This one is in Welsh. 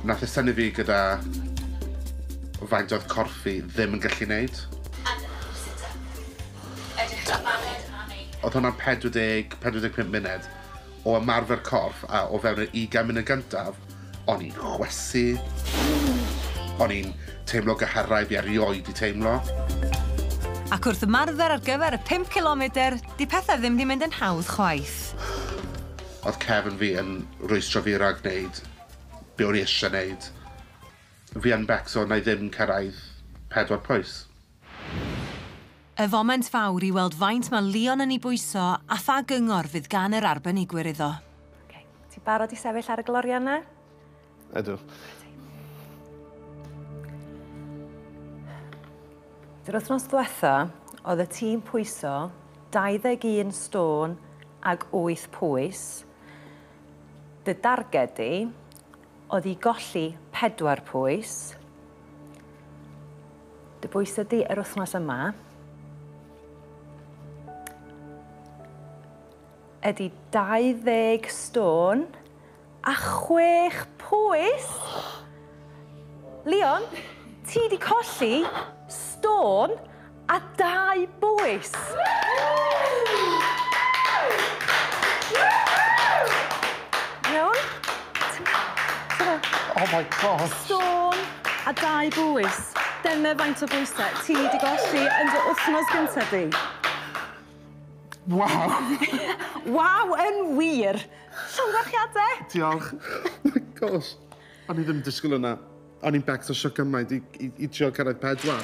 Nath e syni fi gyda faint oedd corff fi ddim yn gallu neud. Oedd hwnna'n 45 munud o ymarfer corff a o fewn y 20 munud gyntaf, o'n i'n chwesu. O'n i'n teimlo gyhyrau fi erioed i teimlo. Ac wrth ymarfer ar gyfer y 5 kilometr, di pethau ddim di mynd yn hawdd chwaith. Oedd cefn fi yn rwystro fi rhag wneud be o'n i eisiau wneud. Fi yn becso na i ddim cyrraedd 4 pwys. Y foment fawr i weld faint mae Leon yn ei bwyso a pha gyngor fydd gan yr arbenigwyr iddo. Ti barod i sefyll ar y gloria yna? Ydw. Dy'r wythnos diwetha, oedd y tîm pwyso 21 stôn ag 8 pwys. Dy darged di oedd i golli 4 pwys. Dy bwys ydi yr wythnos yma ydi 20 stôn a 6 pwys. Leon, ti di colli stôn a 2 bwys. Iawn? Oh my gosh. Stôn a 2 bwys. Dyna faint o bwysau ti di golli yn dy wythnos gyntaf di. Waw. Waw, yn wir. Llongyfarchiadau. Diolch. Oh my gosh. O'n i ddim yn disgwyl hwnna. O'n i'n becso sio gymaint i trio cyrraedd 4.